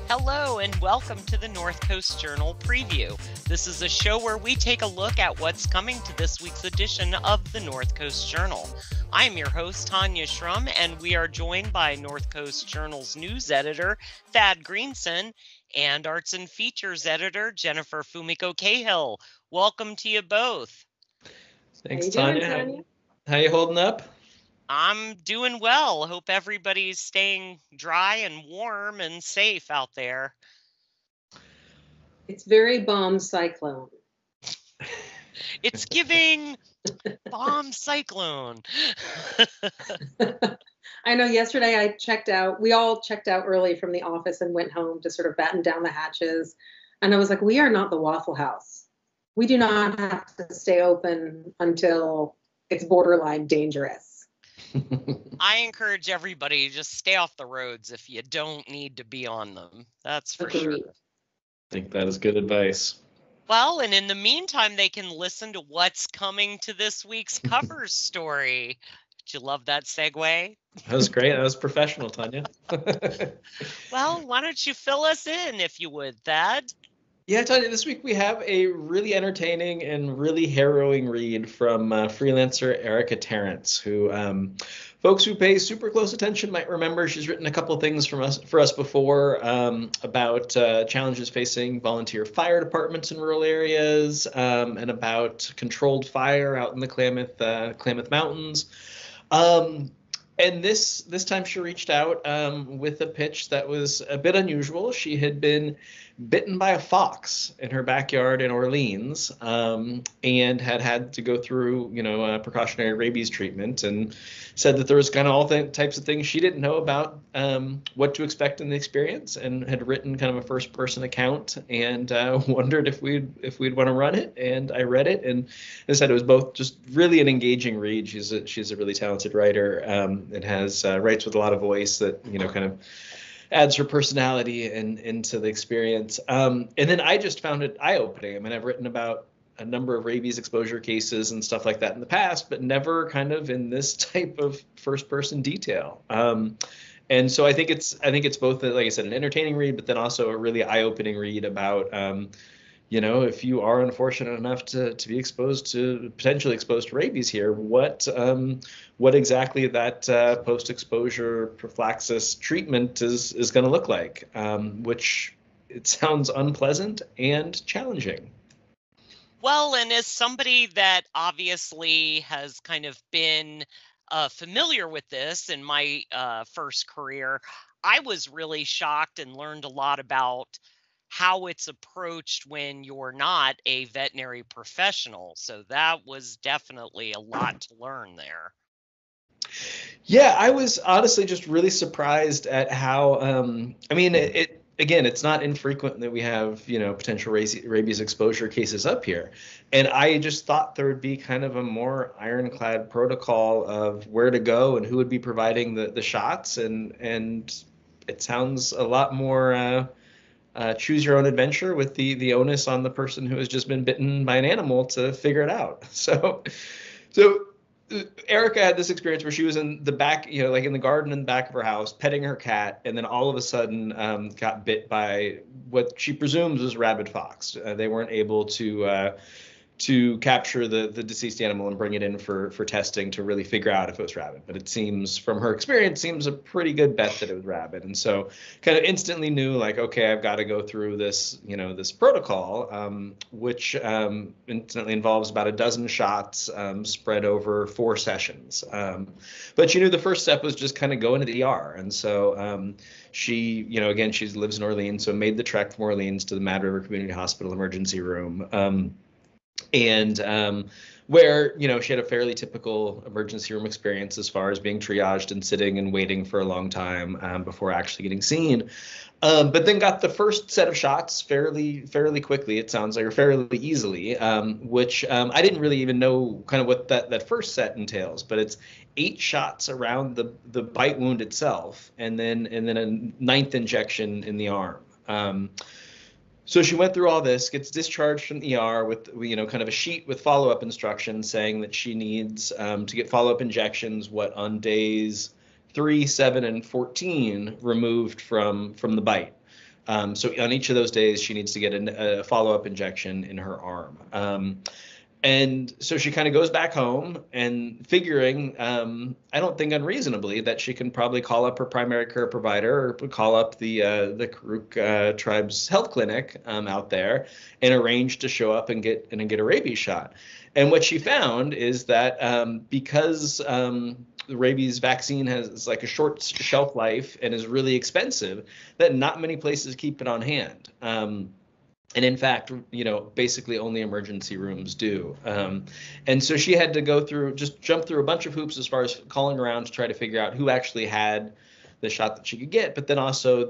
Hello and welcome to the North Coast Journal Preview. This is a show where we take a look at what's coming to this week's edition of the North Coast Journal. I am your host, Tanya Shrum, and we are joined by North Coast Journal's news editor, Thad Greenson, and arts and features editor, Jennifer Fumiko-Cahill. Welcome to you both. Thanks, Tanya. How you holding up? I'm doing well. Hope everybody's staying dry and warm and safe out there. It's very bomb cyclone. It's giving bomb cyclone. I know yesterday I checked out. We all checked out early from the office and went home to sort of batten down the hatches. And I was like, we are not the Waffle House. We do not have to stay open until it's borderline dangerous. I encourage everybody to just stay off the roads if you don't need to be on them. That's for sure. I think that is good advice. Well, and in the meantime, they can listen to what's coming to this week's cover story. Did you love that segue? That was great. That was professional, Tanya. Well, why don't you fill us in, if you would, Thad? Yeah, Tanya, this week we have a really entertaining and really harrowing read from freelancer Erica Terence, who folks who pay super close attention might remember. She's written a couple of things for us before about challenges facing volunteer fire departments in rural areas and about controlled fire out in the Klamath Mountains. And this time she reached out with a pitch that was a bit unusual. She had been bitten by a fox in her backyard in Orleans and had to go through, a precautionary rabies treatment, and said that there was kind of all types of things she didn't know about what to expect in the experience, and had written kind of a first person account and wondered if we'd want to run it. And I read it, and as I said, it was both just really an engaging read. She's a really talented writer and has writes with a lot of voice that, kind of adds her personality into the experience. And then I just found it eye-opening. I mean, I've written about a number of rabies exposure cases and stuff like that in the past, but never kind of in this type of first-person detail. And so I think it's both, like I said, an entertaining read, but then also a really eye-opening read about, if you are unfortunate enough to be potentially exposed to rabies here, what exactly that post-exposure prophylaxis treatment is going to look like, which it sounds unpleasant and challenging. Well, and as somebody that obviously has kind of been familiar with this in my first career, I was really shocked and learned a lot about how it's approached when you're not a veterinary professional. So that was definitely a lot to learn there. Yeah, I was honestly just really surprised at how, it's not infrequent that we have, potential rabies exposure cases up here. And I just thought there would be kind of a more ironclad protocol of where to go and who would be providing the shots. And it sounds a lot more choose your own adventure, with the onus on the person who has just been bitten by an animal to figure it out. So Erica had this experience where she was in the back, like in the garden in the back of her house, petting her cat, and then all of a sudden got bit by what she presumes was rabid fox. They weren't able to capture the deceased animal and bring it in for testing to really figure out if it was rabid. But it seems, from her experience, seems a pretty good bet that it was rabid. And so kind of instantly knew, like, okay, I've got to go through this, this protocol, which instantly involves about a dozen shots spread over 4 sessions. But she knew the first step was just kind of go into the ER. And so she, again, she lives in Orleans, so made the trek from Orleans to the Mad River Community Hospital emergency room. And where, she had a fairly typical emergency room experience as far as being triaged and sitting and waiting for a long time before actually getting seen. But then got the first set of shots fairly quickly, it sounds like, or fairly easily, which I didn't really even know kind of what that first set entails. But it's 8 shots around the bite wound itself, and then a 9th injection in the arm. So she went through all this, gets discharged from ER with, kind of a sheet with follow-up instructions saying that she needs to get follow-up injections, on days 3, 7, and 14 removed from the bite. So on each of those days, she needs to get a follow-up injection in her arm. And so she kind of goes back home and figuring, I don't think unreasonably, that she can probably call up her primary care provider or call up the Wiyot Tribe's health clinic out there and arrange to show up and get a rabies shot. And what she found is that because the rabies vaccine has like a short shelf life and is really expensive, that not many places keep it on hand. And in fact, basically only emergency rooms do. And so she had to jump through a bunch of hoops as far as calling around to try to figure out who actually had the shot that she could get. But then also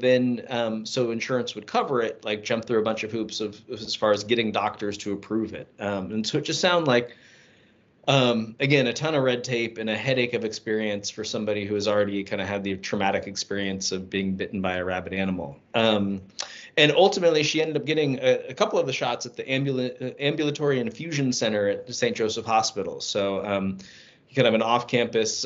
so insurance would cover it, like jump through a bunch of hoops as far as getting doctors to approve it. And so it just sounded like, again, a ton of red tape and a headache of experience for somebody who has already kind of had the traumatic experience of being bitten by a rabid animal. And ultimately, she ended up getting a couple of the shots at the ambulatory infusion center at the St. Joseph Hospital. So kind of an off-campus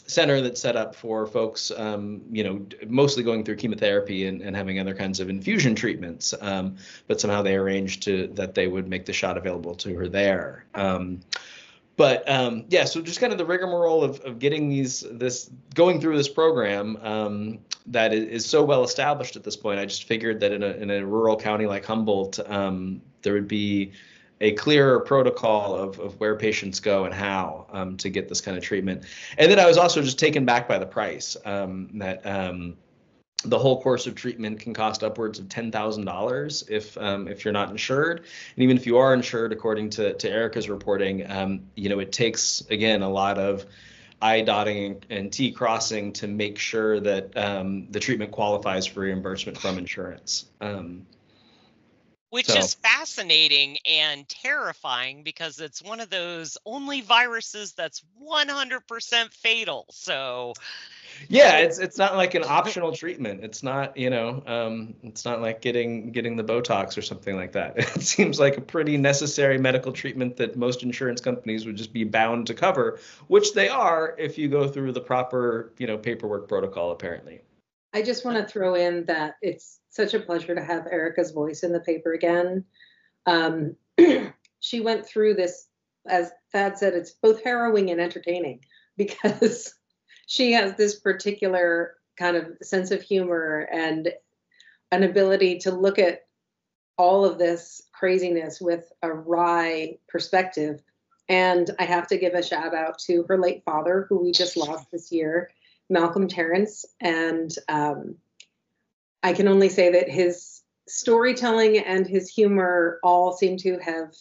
center that's set up for folks, mostly going through chemotherapy and having other kinds of infusion treatments. But somehow they arranged that they would make the shot available to her there. So just kind of the rigmarole of getting going through this program that is so well established at this point. I just figured that in a rural county like Humboldt, there would be a clearer protocol of where patients go and how to get this kind of treatment. And then I was also just taken back by the price, that the whole course of treatment can cost upwards of $10,000 if you're not insured. And even if you are insured, according to Erica's reporting, it takes, again, a lot of I dotting and T crossing to make sure that the treatment qualifies for reimbursement from insurance. Which is fascinating and terrifying because it's one of those only viruses that's 100% fatal. So yeah, it's not like an optional treatment. It's not, it's not like getting the Botox or something like that. It seems like a pretty necessary medical treatment that most insurance companies would just be bound to cover, which they are if you go through the proper, paperwork protocol, apparently. I just want to throw in that it's such a pleasure to have Erica's voice in the paper again. She went through this, as Thad said, it's both harrowing and entertaining because she has this particular kind of sense of humor and an ability to look at all of this craziness with a wry perspective. And I have to give a shout out to her late father, who we just lost this year, Malcolm Terence. And I can only say that his storytelling and his humor all seem to have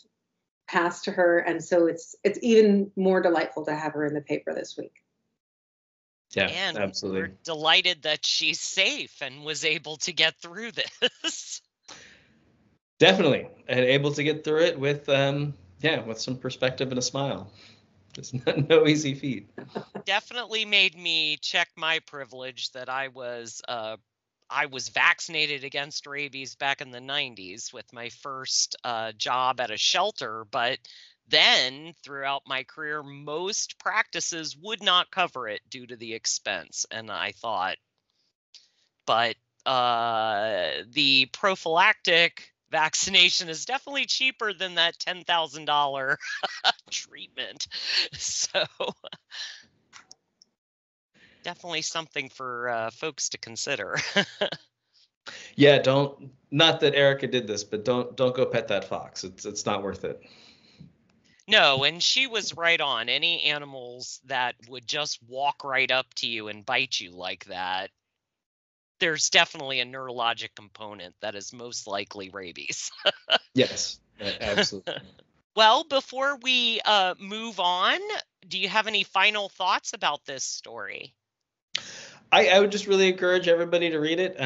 passed to her. And so it's even more delightful to have her in the paper this week. Yeah, and absolutely. We're delighted that she's safe and was able to get through this. Definitely, and able to get through it with some perspective and a smile. It's no easy feat. Definitely made me check my privilege that I was vaccinated against rabies back in the 90s with my first job at a shelter, but then throughout my career, most practices would not cover it due to the expense. And I thought, but the prophylactic vaccination is definitely cheaper than that $10,000 treatment. So definitely something for folks to consider. Yeah, not that Erica did this, but don't go pet that fox. It's not worth it. No, and she was right on. Any animals that would just walk right up to you and bite you like that, there's definitely a neurologic component that is most likely rabies. Yes, absolutely. Well, before we move on, do you have any final thoughts about this story? I would just really encourage everybody to read it.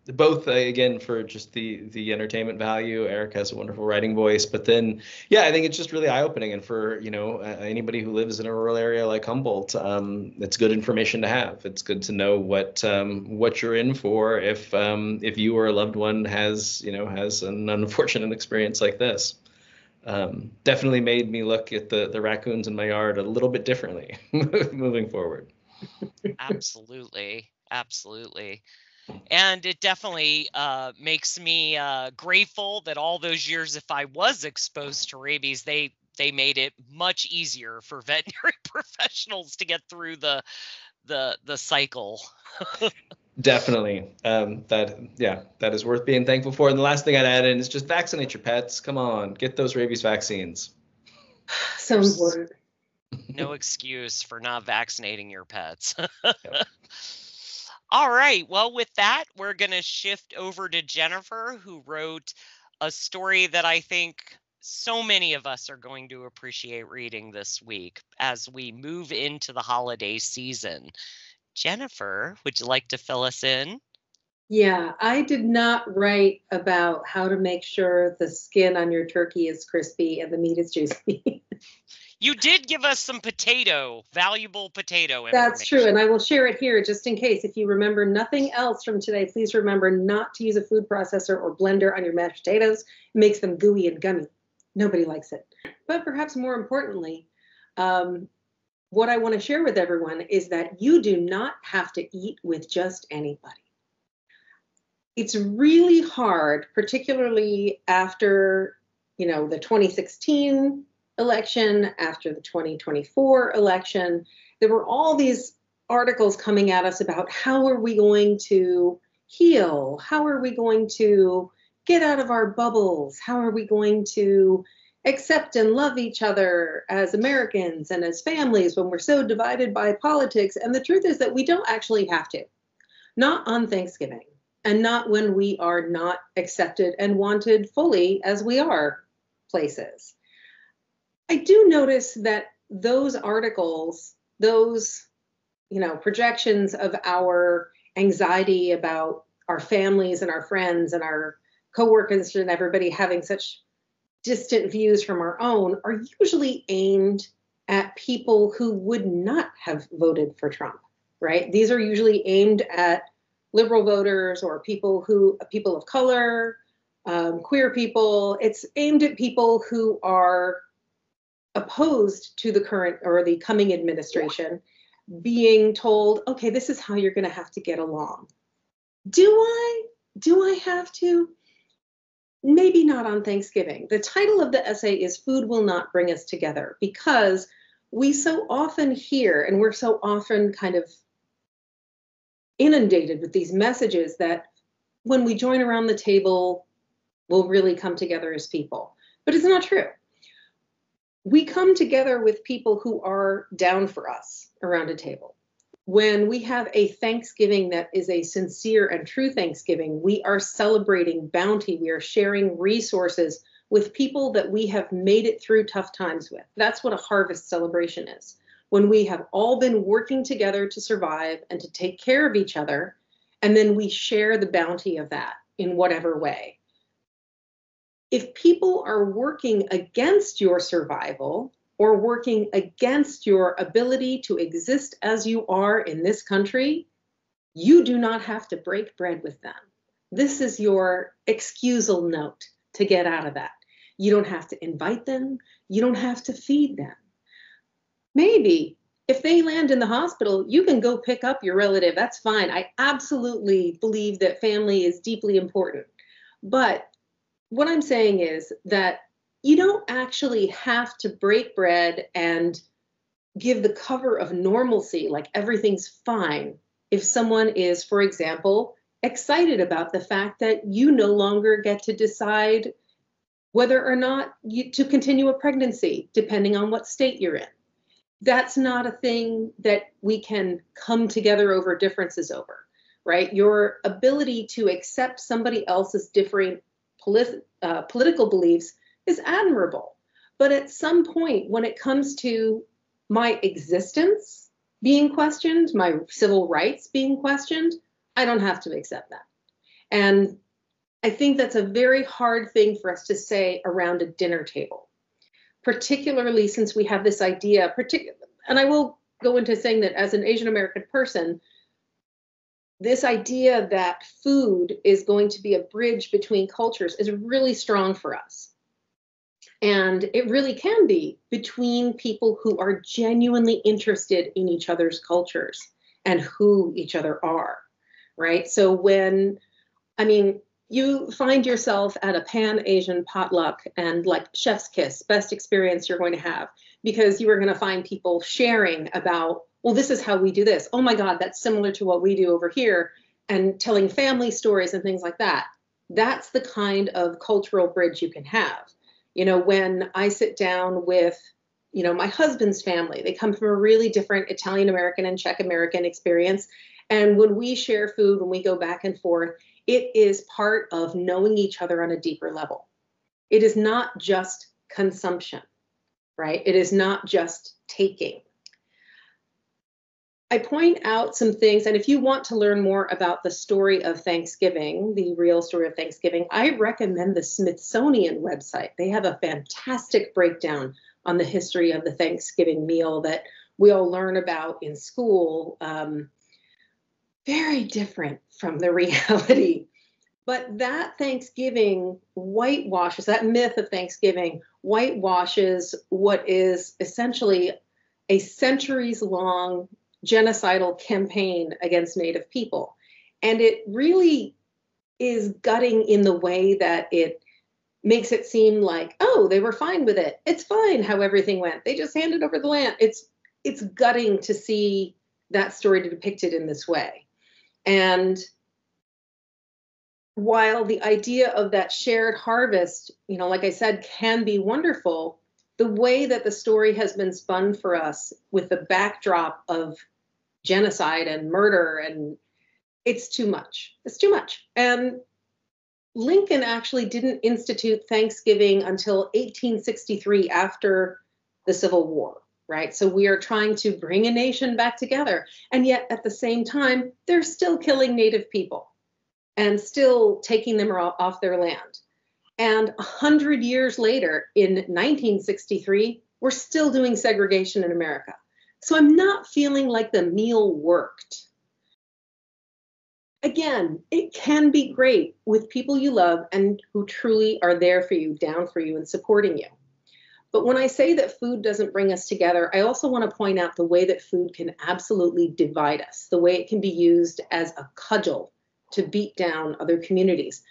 If both again for just the entertainment value, Erica has a wonderful writing voice, but then I think it's just really eye opening, and for anybody who lives in a rural area like Humboldt, it's good information to have. It's good to know what you're in for if you or a loved one has an unfortunate experience like this. Definitely made me look at the raccoons in my yard a little bit differently moving forward. Absolutely. Absolutely. And it definitely makes me grateful that all those years, if I was exposed to rabies, they made it much easier for veterinary professionals to get through the cycle. Definitely. That is worth being thankful for. And the last thing I'd add in is just vaccinate your pets. Come on, get those rabies vaccines. So important. No excuse for not vaccinating your pets. Yep. All right. Well, with that, we're going to shift over to Jennifer, who wrote a story that I think so many of us are going to appreciate reading this week as we move into the holiday season. Jennifer, would you like to fill us in? Yeah, I did not write about how to make sure the skin on your turkey is crispy and the meat is juicy. You did give us some valuable potato information. That's true, and I will share it here just in case. If you remember nothing else from today, please remember not to use a food processor or blender on your mashed potatoes. It makes them gooey and gummy. Nobody likes it. But perhaps more importantly, what I want to share with everyone is that you do not have to eat with just anybody. It's really hard, particularly after, the 2016 election, after the 2024 election. There were all these articles coming at us about how are we going to heal? How are we going to get out of our bubbles? How are we going to accept and love each other as Americans and as families when we're so divided by politics? And the truth is that we don't actually have to. Not on Thanksgiving, and not when we are not accepted and wanted fully as we are places. I do notice that those articles, those, projections of our anxiety about our families and our friends and our coworkers and everybody having such distant views from our own are usually aimed at people who would not have voted for Trump, right? These are usually aimed at liberal voters or people of color, queer people. It's aimed at people who are opposed to the current or the coming administration, being told, okay, this is how you're going to have to get along. Do I have to? Maybe not on Thanksgiving. The title of the essay is Food Will Not Bring Us Together, because we so often hear, and we're so often kind of inundated with these messages that when we join around the table, we'll really come together as people. But it's not true. We come together with people who are down for us around a table. When we have a Thanksgiving that is a sincere and true Thanksgiving, we are celebrating bounty. We are sharing resources with people that we have made it through tough times with. That's what a harvest celebration is. When we have all been working together to survive and to take care of each other, and then we share the bounty of that in whatever way. If people are working against your survival or working against your ability to exist as you are in this country, you do not have to break bread with them. This is your excusal note to get out of that. You don't have to invite them. You don't have to feed them. Maybe if they land in the hospital, you can go pick up your relative. That's fine. I absolutely believe that family is deeply important. But what I'm saying is that you don't actually have to break bread and give the cover of normalcy, like everything's fine, if someone is, for example, excited about the fact that you no longer get to decide whether or not to continue a pregnancy, depending on what state you're in. That's not a thing that we can come together over differences over, right? Your ability to accept somebody else's differing political beliefs is admirable. But at some point, when it comes to my existence being questioned, my civil rights being questioned, I don't have to accept that. And I think that's a very hard thing for us to say around a dinner table, particularly since we have this idea, and I will go into saying that as an Asian American person, this idea that food is going to be a bridge between cultures is really strong for us. And it really can be between people who are genuinely interested in each other's cultures and who each other are, right? So you find yourself at a Pan-Asian potluck and like chef's kiss, best experience you're going to have, because you are going to find people sharing about, well, this is how we do this. Oh my God, that's similar to what we do over here, and telling family stories and things like that. That's the kind of cultural bridge you can have. You know, when I sit down with, you know, my husband's family, they come from a really different Italian American and Czech American experience. And when we share food, when we go back and forth, it is part of knowing each other on a deeper level. It is not just consumption, right? It is not just taking. I point out some things, and if you want to learn more about the story of Thanksgiving, the real story of Thanksgiving, I recommend the Smithsonian website. They have a fantastic breakdown on the history of the Thanksgiving meal that we all learn about in school. Very different from the reality. But that Thanksgiving whitewashes, that myth of Thanksgiving whitewashes what is essentially a centuries-long genocidal campaign against Native people. And it really is gutting in the way that it makes it seem like, oh, they were fine with it. It's fine how everything went. They just handed over the land. It's gutting to see that story depicted in this way. And while the idea of that shared harvest, you know, like I said, can be wonderful, the way that the story has been spun for us with the backdrop of genocide and murder, and it's too much. It's too much. And Lincoln actually didn't institute Thanksgiving until 1863, after the Civil War, right? So we are trying to bring a nation back together. And yet at the same time, they're still killing Native people and still taking them off their land. And 100 years later, in 1963, we're still doing segregation in America. So I'm not feeling like the meal worked. Again, it can be great with people you love and who truly are there for you, down for you, and supporting you. But when I say that food doesn't bring us together, I also want to point out the way that food can absolutely divide us, the way it can be used as a cudgel to beat down other communities.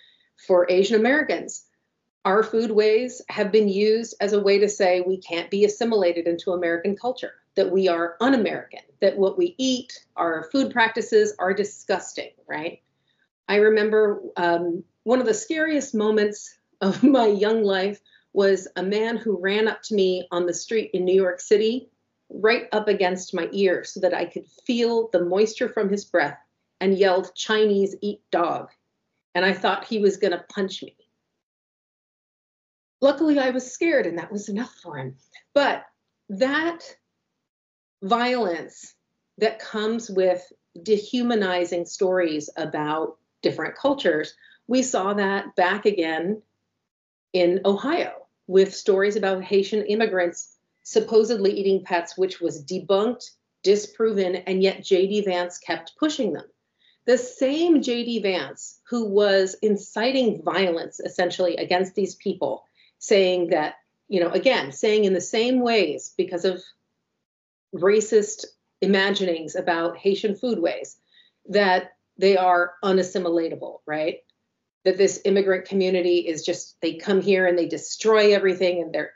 For Asian Americans, our foodways have been used as a way to say we can't be assimilated into American culture, that we are un-American, that what we eat, our food practices are disgusting, right? I remember one of the scariest moments of my young life was a man who ran up to me on the street in New York City, right up against my ear so that I could feel the moisture from his breath, and yelled, "Chinese eat dog." And I thought he was going to punch me. Luckily, I was scared, and that was enough for him. But that violence that comes with dehumanizing stories about different cultures, we saw that back again in Ohio with stories about Haitian immigrants supposedly eating pets, which was debunked, disproven, and yet J.D. Vance kept pushing them. The same J.D. Vance who was inciting violence essentially against these people, saying that, you know, again, saying in the same ways because of racist imaginings about Haitian foodways, that they are unassimilatable, right? That this immigrant community is just, they come here and they destroy everything and they're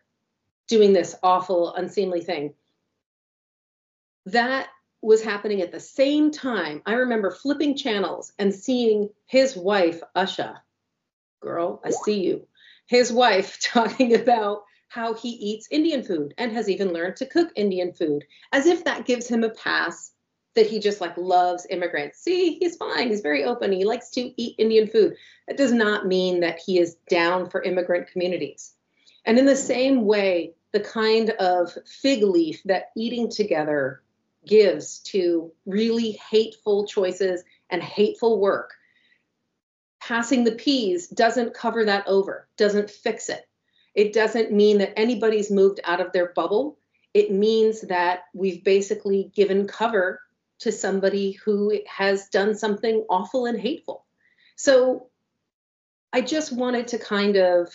doing this awful, unseemly thing. That was happening at the same time. I remember flipping channels and seeing his wife, Usha, girl, I see you, his wife talking about how he eats Indian food and has even learned to cook Indian food, as if that gives him a pass that he just like loves immigrants. See, he's fine. He's very open. He likes to eat Indian food. That does not mean that he is down for immigrant communities. And in the same way, the kind of fig leaf that eating together gives to really hateful choices and hateful work, passing the peas doesn't cover that over, doesn't fix it. It doesn't mean that anybody's moved out of their bubble. It means that we've basically given cover to somebody who has done something awful and hateful. So I just wanted to kind of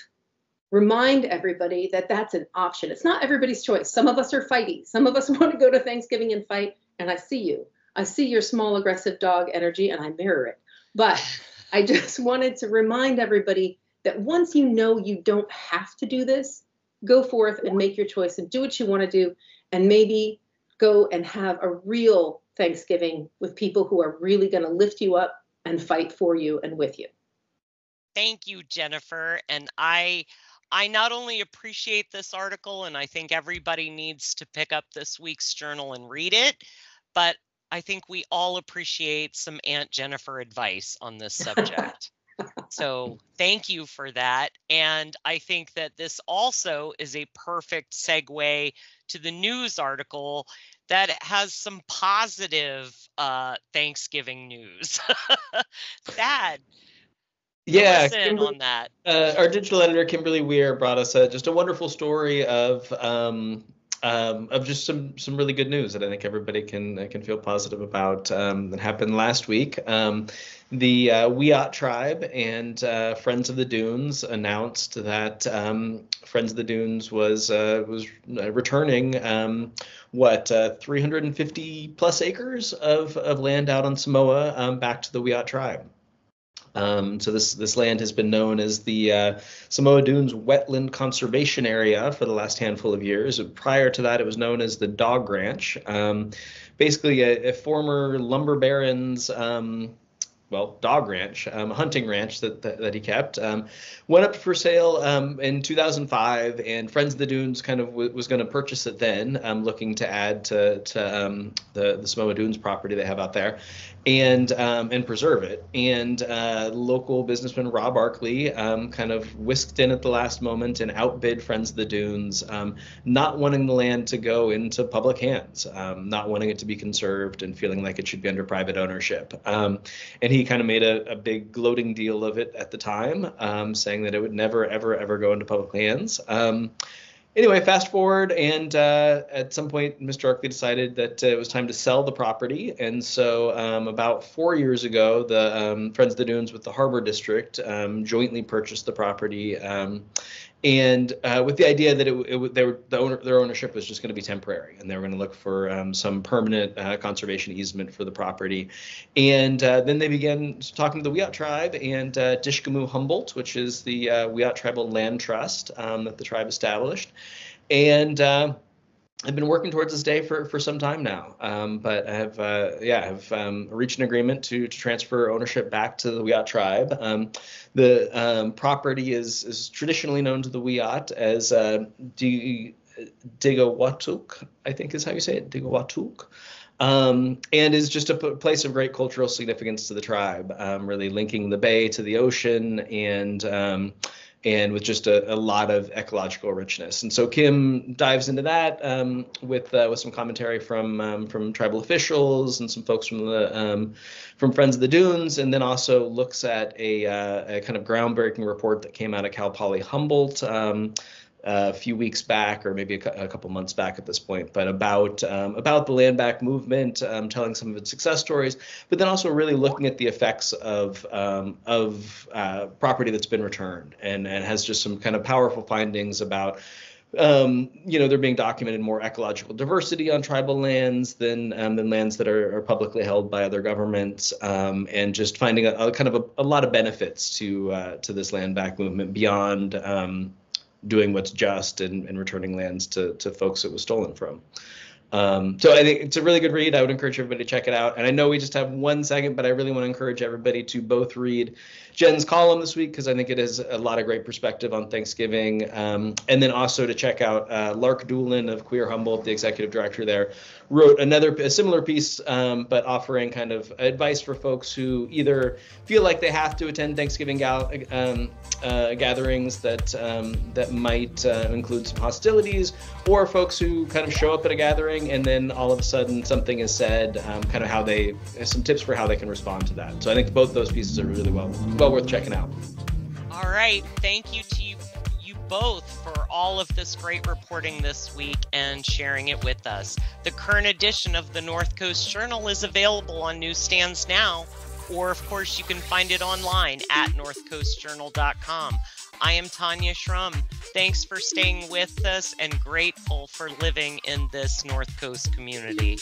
remind everybody that that's an option. It's not everybody's choice. Some of us are fighty. Some of us want to go to Thanksgiving and fight. And I see you. I see your small, aggressive dog energy, and I mirror it. But I just wanted to remind everybody that once you know you don't have to do this, go forth and make your choice and do what you want to do, and maybe go and have a real Thanksgiving with people who are really going to lift you up and fight for you and with you. Thank you, Jennifer. And I not only appreciate this article, and I think everybody needs to pick up this week's journal and read it, but I think we all appreciate some Aunt Jennifer advice on this subject. So thank you for that. And I think that this also is a perfect segue to the news article that has some positive Thanksgiving news. Thad, yeah, listen on that. Our digital editor, Kimberly Wear, brought us just a wonderful story of just some really good news that I think everybody can feel positive about. That happened last week. The Wiyot Tribe and Friends of the Dunes announced that Friends of the Dunes was returning 350 plus acres of land out on Samoa back to the Wiyot Tribe. So this land has been known as the Samoa Dunes Wetland Conservation Area for the last handful of years. Prior to that, it was known as the Dog Ranch, basically a former lumber baron's dog ranch, hunting ranch that he kept, went up for sale in 2005, and Friends of the Dunes kind of was going to purchase it then, looking to add to the Samoa Dunes property they have out there, and preserve it. And local businessman Rob Arkley kind of whisked in at the last moment and outbid Friends of the Dunes, not wanting the land to go into public hands, not wanting it to be conserved and feeling like it should be under private ownership. And he kind of made a big gloating deal of it at the time, saying that it would never, ever, ever go into public hands. Anyway, fast forward, and at some point, Mr. Arkley decided that it was time to sell the property. And so about 4 years ago, the Friends of the Dunes with the Harbor District jointly purchased the property, and with the idea that their ownership was just going to be temporary, and they were going to look for some permanent conservation easement for the property. And then they began talking to the Wiyot Tribe and Dishkamu Humboldt, which is the Wiyot Tribal Land Trust that the tribe established. And I've been working towards this day for some time now, but I have reached an agreement to transfer ownership back to the Wiyot Tribe. The property is traditionally known to the Wiyot as Digawututklh, I think is how you say it, Digawututklh. And is just a place of great cultural significance to the tribe, really linking the bay to the ocean, and with just a lot of ecological richness. And so Kim dives into that with some commentary from tribal officials and some folks from Friends of the Dunes, and then also looks at a kind of groundbreaking report that came out of Cal Poly Humboldt a few weeks back, or maybe a couple months back at this point, but about the land back movement, telling some of its success stories, but then also really looking at the effects of property that's been returned, and has just some kind of powerful findings about there being documented more ecological diversity on tribal lands than lands that are publicly held by other governments, and just finding a lot of benefits to this land back movement beyond doing what's just and returning lands to folks it was stolen from. So I think it's a really good read. I would encourage everybody to check it out. And I know we just have 1 second, but I really want to encourage everybody to both read Jen's column this week, because I think it is a lot of great perspective on Thanksgiving. And then also to check out Lark Doolin of Queer Humboldt, the executive director there, wrote a similar piece, but offering kind of advice for folks who either feel like they have to attend Thanksgiving gatherings that might include some hostilities, or folks who kind of show up at a gathering and then all of a sudden something is said, kind of some tips for how they can respond to that. So I think both those pieces are really well worth checking out. All right. Thank you to you both for all of this great reporting this week and sharing it with us. The current edition of the North Coast Journal is available on newsstands now, or of course you can find it online at northcoastjournal.com. I am Tanya Schrum. Thanks for staying with us and grateful for living in this North Coast community.